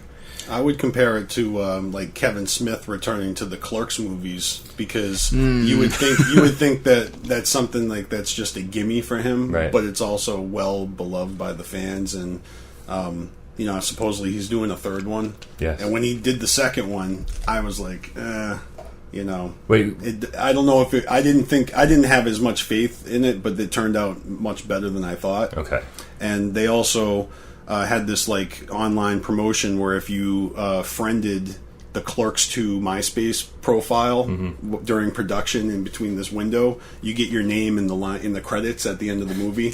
I would compare it to like Kevin Smith returning to the Clerks movies, because you would think that that's something like that's just a gimme for him, right. But it's also well beloved by the fans, and you know, supposedly he's doing a third one. Yes. And when he did the second one, I was like, you know, wait. I don't know if I didn't have as much faith in it, but it turned out much better than I thought. Okay. And they also had this like online promotion where if you friended the Clerks 2 MySpace profile during production in between this window, you get your name in the credits at the end of the movie.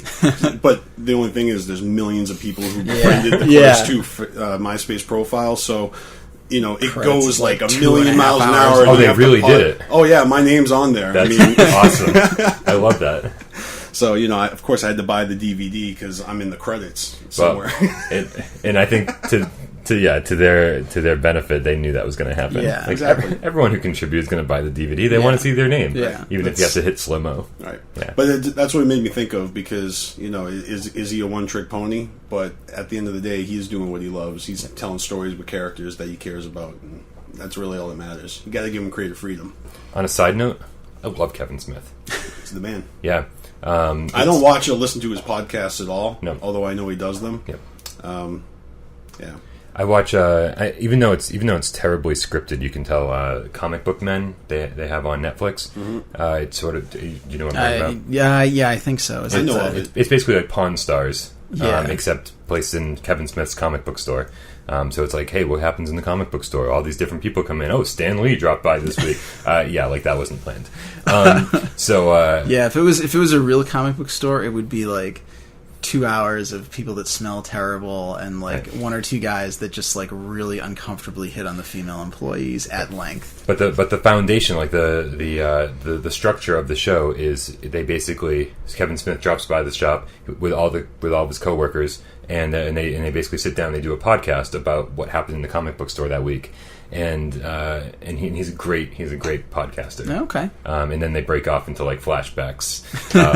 But the only thing is, there's millions of people who friended the Clerks 2 MySpace profile, so you know it goes like a million miles an hour. Oh, they really did it. Oh yeah, my name's on there. That's awesome. I love that. So, you know, of course I had to buy the DVD because I'm in the credits somewhere. Well, and I think to their benefit, they knew that was going to happen. Yeah, like, exactly. Everyone who contributes is going to buy the DVD. They want to see their name, even if you have to hit slow-mo. Right. Yeah. But that's what it made me think of, because, you know, is he a one-trick pony? But at the end of the day, he's doing what he loves. He's telling stories with characters that he cares about, and that's really all that matters. You got to give him creative freedom. On a side note, I love Kevin Smith. He's the man. Yeah. I don't watch or listen to his podcasts at all. No. Although I know he does them. Yep. Yeah. I watch even though it's terribly scripted, you can tell Comic Book Men they have on Netflix. It's sort of, you know what I'm talking about? Yeah, I think so. I know of it. It's basically like Pawn Stars, Yeah. except placed in Kevin Smith's comic book store. So it's like, hey, what happens in the comic book store? All these different people come in. Oh, Stan Lee dropped by this week. Yeah, like that wasn't planned. Yeah, if it was a real comic book store, it would be like 2 hours of people that smell terrible and like one or two guys that just like really uncomfortably hit on the female employees at length. But the foundation, like the structure of the show is, they basically, Kevin Smith drops by the shop with all of his coworkers, and they basically sit down. They do a podcast about what happened in the comic book store that week, and he's a great podcaster. Okay. And then they break off into like flashbacks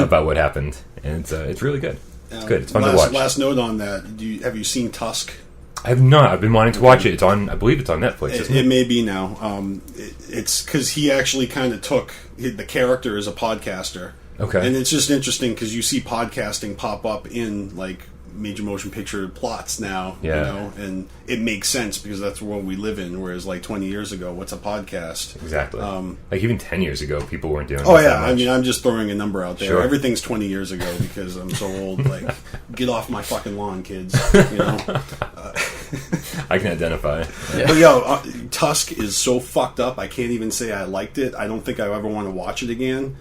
about what happened, and it's really good. It's good. It's fun to watch. Last note on that: have you seen Tusk? I have not. I've been wanting to watch it. It's on. I believe it's on Netflix. It may be now. It's because he actually kind of took the character as a podcaster. Okay. And it's just interesting because you see podcasting pop up in like major motion picture plots now. Yeah. You know, and it makes sense because that's the world we live in. Whereas like 20 years ago, what's a podcast? Exactly. Like even 10 years ago, people weren't doing. Oh that yeah, much. I mean, I'm just throwing a number out there. Sure. Everything's 20 years ago because I'm so old. Like, get off my fucking lawn, kids. You know. I can identify. Yeah. But yo, Tusk is so fucked up. I can't even say I liked it. I don't think I ever want to watch it again.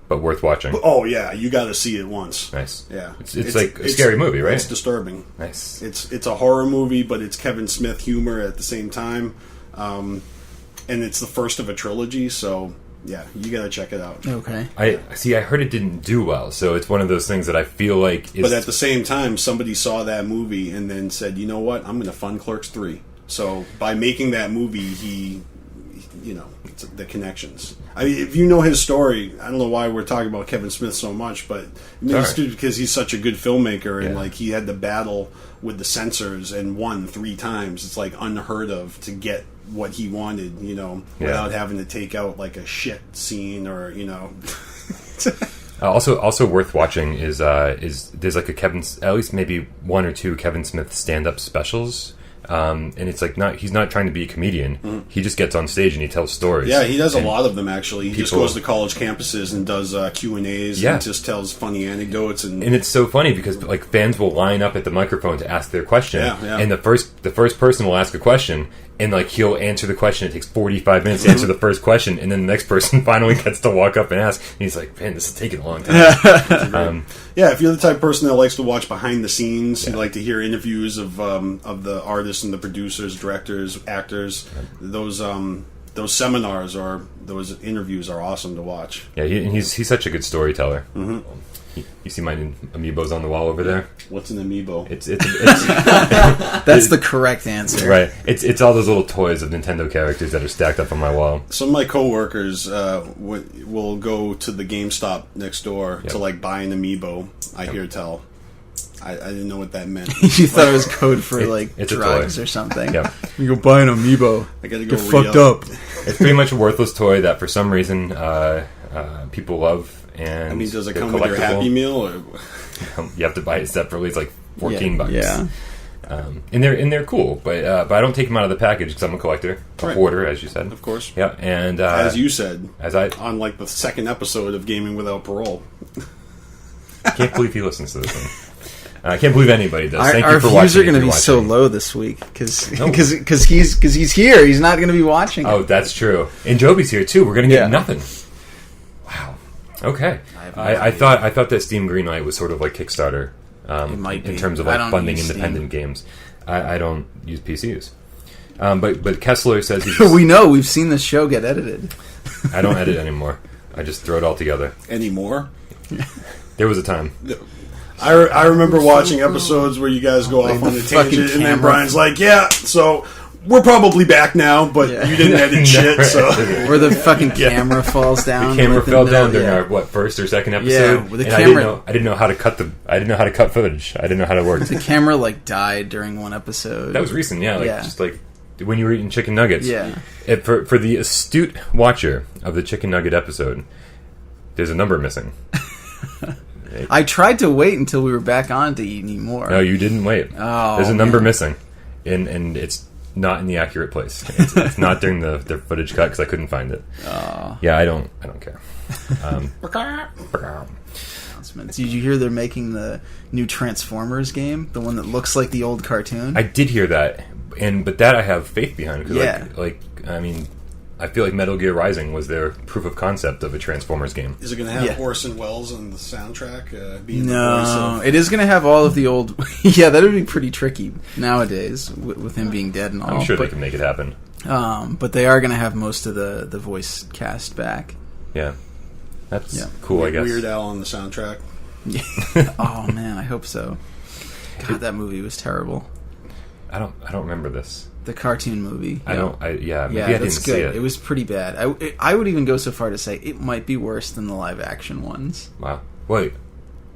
But worth watching. But, oh yeah, you got to see it once. Nice. Yeah, it's like a scary movie, right? It's disturbing. Nice. It's a horror movie, but it's Kevin Smith humor at the same time, and it's the first of a trilogy. So yeah, you got to check it out. Okay. I heard it didn't do well, so it's one of those things that I feel like is. But at the same time, somebody saw that movie and then said, "You know what? I'm going to fund Clerks 3." So by making that movie, he, you know, it's the connections. I mean, if you know his story, I don't know why we're talking about Kevin Smith so much, but it's because he's such a good filmmaker, and like he had to battle with the censors and won 3 times. It's like unheard of to get what he wanted, you know, without having to take out like a shit scene or, you know. Also worth watching is there's like at least maybe 1 or 2 Kevin Smith stand-up specials. And it's like he's not trying to be a comedian. He just gets on stage and he tells stories. Yeah, he does a lot of them actually. He just goes to college campuses and does Q&As and just tells funny anecdotes. And it's so funny because like fans will line up at the microphone to ask their question. And the first person will ask a question, and like he'll answer the question. It takes 45 minutes to answer the first question, and then the next person finally gets to walk up and ask. And he's like, "Man, this is taking a long time." Yeah, if you're the type of person that likes to watch behind the scenes, you like to hear interviews of the artists and the producers, directors, actors, those those seminars or those interviews are awesome to watch. Yeah, he's such a good storyteller. Mm-hmm. You see my amiibos on the wall over there? What's an amiibo? It's That's the correct answer. Right. It's all those little toys of Nintendo characters that are stacked up on my wall. Some of my coworkers will go to the GameStop next door to like buy an amiibo. I hear tell. I didn't know what that meant. You thought it was code for it's drugs or something. Yeah. You go buy an amiibo. I gotta go. Get fucked up. It's pretty much a worthless toy that for some reason people love. And I mean, does it they're come with your Happy Meal? Or? You have to buy it separately. It's like $14. Yeah. And they're cool, but I don't take them out of the package because I'm a collector, a hoarder, as you said. Of course. Yeah, and as you said, on like the second episode of Gaming Without Parole. I can't believe he listens to this thing. I can't believe anybody does. Thank our you for views watching. Are going to be so low this week because he's here. He's not going to be watching. Oh, that's true. And Joby's here too. We're going to get nothing. Wow. Okay. I thought that Steam Greenlight was sort of like Kickstarter. It might be. In terms of like funding independent games. I don't use PCs. But Kessler says we know. We've seen this show get edited. I don't edit anymore. I just throw it all together. Anymore? There was a time. I remember watching episodes where you guys go off on a tangent, and then Brian's like, "Yeah, so we're probably back now, but you didn't edit shit." So where the fucking camera falls down. The camera fell down during our first or second episode. Yeah, the camera. I didn't know how to cut I didn't know how to cut footage. I didn't know how to work. The camera died during one episode. That was recent, just like when you were eating chicken nuggets. Yeah. For the astute watcher of the chicken nugget episode, there's a number missing. I tried to wait until we were back on to eat any more. No, you didn't wait. Oh, there's a number missing, and it's not in the accurate place. It's not during the footage cut because I couldn't find it. Oh. Yeah, I don't care. Did you hear they're making the new Transformers game, the one that looks like the old cartoon? I did hear that, but that I have faith behind because I mean, I feel like Metal Gear Rising was their proof of concept of a Transformers game. Is it going to have Orson Welles on the soundtrack? No, it is going to have all of the old... Yeah, that would be pretty tricky nowadays, with him being dead and all. I'm sure they can make it happen. But they are going to have most of the voice cast back. Yeah. That's cool, I guess. Weird Al on the soundtrack. Oh, man, I hope so. God, that movie was terrible. I don't remember this. The cartoon movie. Maybe I didn't see it. It was pretty bad. I would even go so far to say it might be worse than the live action ones. Wow. Wait.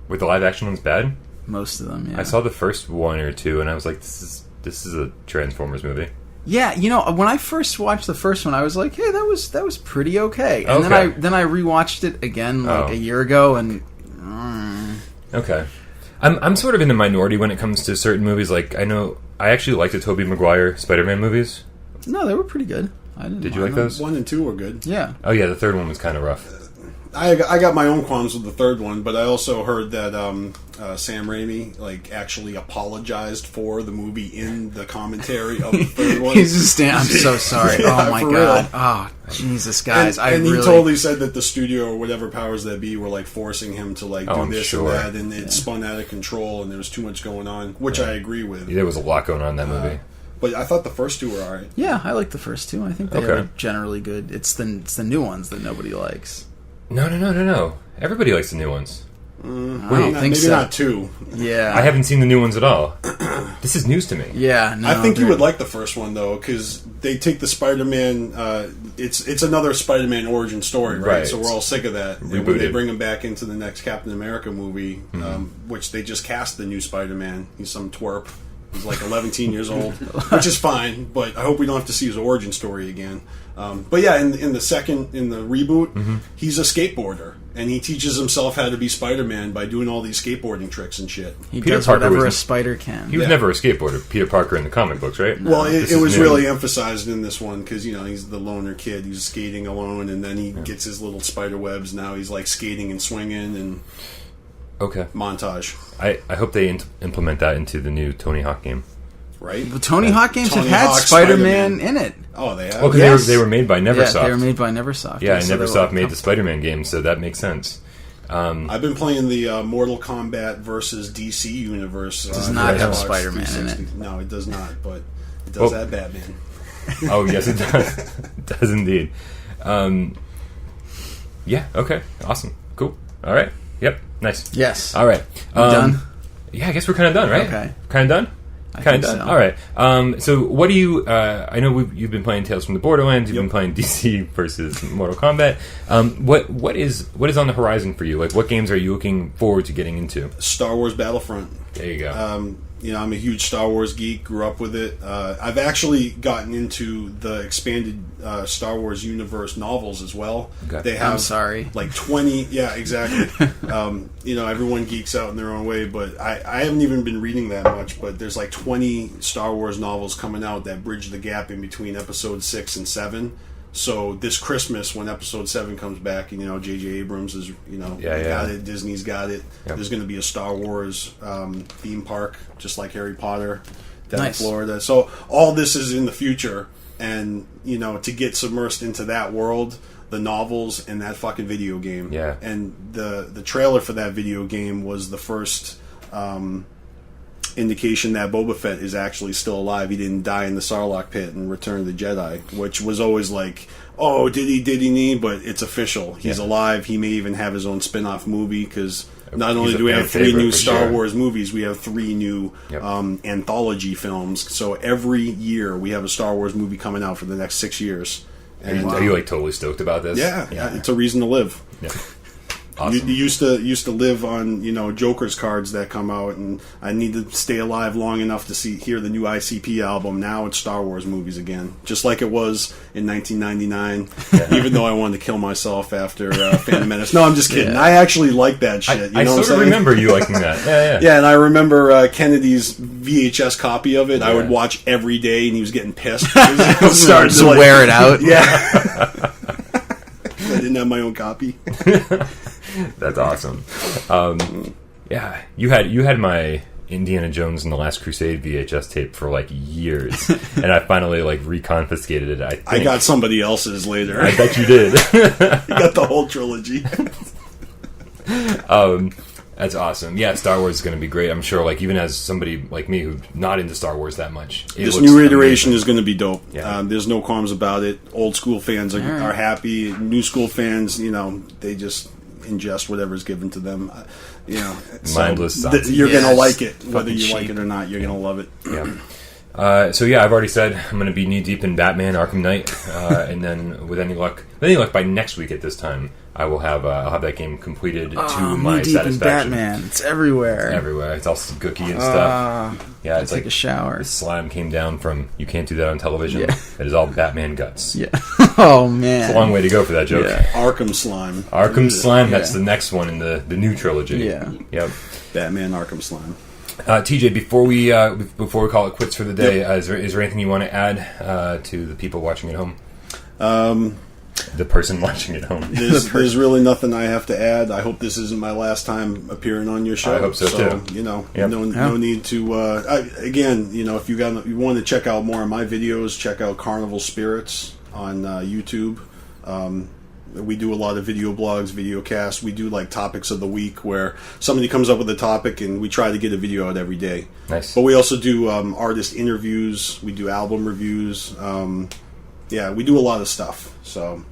Were the live action ones bad? Most of them, yeah. I saw the first one or two and I was like, this is a Transformers movie. Yeah, when I first watched the first one, I was like, hey, that was pretty okay. And then I rewatched it again a year ago and Okay. I'm sort of in the minority when it comes to certain movies. Like, I actually liked the Tobey Maguire Spider-Man movies. No, they were pretty good. Did you like those? 1 and 2 were good. Yeah. Oh yeah, the third one was kind of rough. I got my own qualms with the third one, but I also heard that Sam Raimi actually apologized for the movie in the commentary of the third one. He's just I'm so sorry. Yeah, oh my god. Oh Jesus, guys! And he totally said that the studio or whatever powers that be were forcing him to do this and that, and it spun out of control, and there was too much going on, which I agree with. Yeah, there was a lot going on in that movie. But I thought the first two were alright. Yeah, I like the first two. I think they are generally good. It's the new ones that nobody likes. No. Everybody likes the new ones. I don't think maybe so. not 2. Yeah. I haven't seen the new ones at all. This is news to me. Yeah, no, I think you would like the first one, though, because they take the Spider-Man... it's another Spider-Man origin story, right? So we're all sick of that. Rebooted. And when they bring him back into the next Captain America movie, which they just cast the new Spider-Man. He's some twerp. He's 11 years old, which is fine, but I hope we don't have to see his origin story again. But yeah, in the reboot, he's a skateboarder, and he teaches himself how to be Spider-Man by doing all these skateboarding tricks and shit. He does whatever a spider can. He was never a skateboarder, Peter Parker in the comic books, right? No. Well, it was really emphasized in this one, because, he's the loner kid, he's skating alone, and then he gets his little spider webs, now he's skating and swinging, and... Okay. Montage. I hope they implement that into the new Tony Hawk game. Right? The Tony Hawk games have had Spider-Man in it. Oh, they have? Well, because they were made by Neversoft. Yeah, they were made by Neversoft. Yeah, and Neversoft made the Spider-Man game, so that makes sense. I've been playing the Mortal Kombat versus DC universe. It does not have Spider-Man in it. No, it does not, but it does have Batman. Oh, yes, it does. It does indeed. Yeah, okay. Awesome. Cool. All right. Yep. Nice. Yes. All right. Done? Yeah, I guess we're kind of done, right? Okay. Kind of done? I Kind think of done. so. All right. So what do you... I know you've been playing Tales from the Borderlands. You've been playing DC versus Mortal Kombat. What is on the horizon for you? Like, what games are you looking forward to getting into? Star Wars Battlefront. There you go. I'm a huge Star Wars geek. Grew up with it. I've actually gotten into the expanded Star Wars universe novels as well. Okay. They have I'm sorry. like 20. Yeah, exactly. Everyone geeks out in their own way, but I haven't even been reading that much. But there's like 20 Star Wars novels coming out that bridge the gap in between Episode 6 and 7. So this Christmas, when Episode 7 comes back, and J.J. Abrams is, got it, Disney's got it. Yep. There's going to be a Star Wars theme park, just like Harry Potter, down Nice. in Florida. So all this is in the future, and to get submersed into that world, the novels and that fucking video game. Yeah. And the trailer for that video game was the first indication that Boba Fett is actually still alive. He didn't die in the Sarlacc pit and Return of the Jedi, which was always like, oh, did he? But it's official. He's alive. He may even have his own spin-off movie, because not only do we have 3 new Star Wars movies, we have 3 new anthology films. So every year we have a Star Wars movie coming out for the next 6 years. And Are you like totally stoked about this? yeah, it's a reason to live. Yeah. Awesome. You used to live on Joker's cards that come out, and I need to stay alive long enough to hear the new ICP album. Now it's Star Wars movies again, just like it was in 1999. Even though I wanted to kill myself after Phantom Menace. No, I'm just kidding. I actually like that shit. I sort of remember you liking that. Yeah. Yeah, and I remember Kennedy's VHS copy of it. I would watch every day, and he was getting pissed. Starting to wear it out. Yeah. I didn't have my own copy. That's awesome. Yeah, you had my Indiana Jones and the Last Crusade VHS tape for like years, and I finally like reconfiscated it. I got somebody else's later. I bet you did. You got the whole trilogy. That's awesome. Yeah, Star Wars is going to be great. I'm sure. Like even as somebody like me who's not into Star Wars that much, this new iteration is going to be dope. Yeah. There's no qualms about it. Old school fans are happy. New school fans, they just ingest whatever's given to them. Mindless. You're going to like it, whether Fucking you like cheap. it or not. You're going to love it. Yeah. So yeah, I've already said I'm going to be knee deep in Batman: Arkham Knight, and then with any luck, by next week at this time, I will have I'll have that game completed to my knee deep in satisfaction. Batman. It's everywhere. Everywhere, it's all gooky and stuff. Yeah, it's Take like a shower. the slime came down from. You can't do that on television. Yeah. It is all Batman guts. Yeah. Oh man. It's a long way to go for that joke. Yeah. Arkham Slime. Arkham Slime. That's Yeah. the next one in the new trilogy. Yeah. Yep. Batman Arkham Slime. TJ, before we call it quits for the day, is there anything you want to add to the people watching at home? The person watching at home. There's really nothing I have to add. I hope this isn't my last time appearing on your show. I hope so too. No need to. Again, if you want to check out more of my videos, check out Carnival Spirits on YouTube. We do a lot of video blogs, video casts. We do like topics of the week where somebody comes up with a topic and we try to get a video out every day. Nice. But we also do artist interviews. We do album reviews. We do a lot of stuff. So,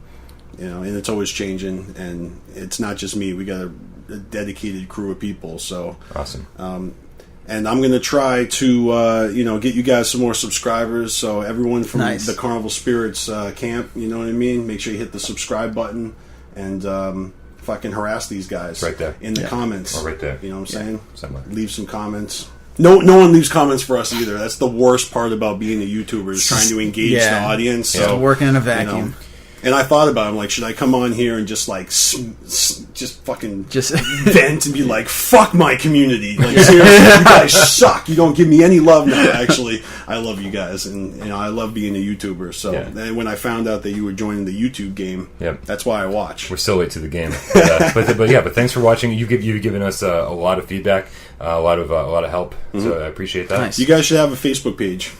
and it's always changing. And it's not just me. We got a dedicated crew of people. So Awesome. And I'm going to try to, get you guys some more subscribers. So everyone from the Carnival Spirits camp, you know what I mean? Make sure you hit the subscribe button and fucking harass these guys. Right there. In the comments. Oh, right there. You know what I'm saying? Somewhere. Leave some comments. No one leaves comments for us either. That's the worst part about being a YouTuber is trying to engage the audience. So, working in a vacuum. And I thought about it. I'm like, should I come on here and just like, just fucking Just vent and be like, fuck my community. Like, seriously, you guys suck. You don't give me any love now. Actually, I love you guys. And, I love being a YouTuber. So then when I found out that you were joining the YouTube game, that's why I watch. We're still late to the game. But thanks for watching. You've given us a lot of feedback, a lot of help. So I appreciate that. Nice. You guys should have a Facebook page.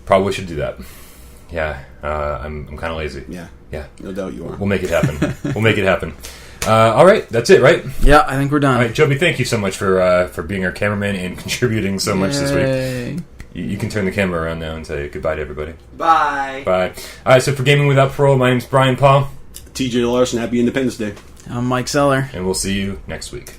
Probably should do that. Yeah, I'm kind of lazy. Yeah, no doubt you are. We'll make it happen. All right, that's it, right? Yeah, I think we're done. All right, Joby, thank you so much for being our cameraman and contributing so much this week. You can turn the camera around now and say goodbye to everybody. Bye. Bye. All right, so for Gaming Without Parole, my name's Bryan Paul. TJ Larson, happy Independence Day. I'm Mike Zeller. And we'll see you next week.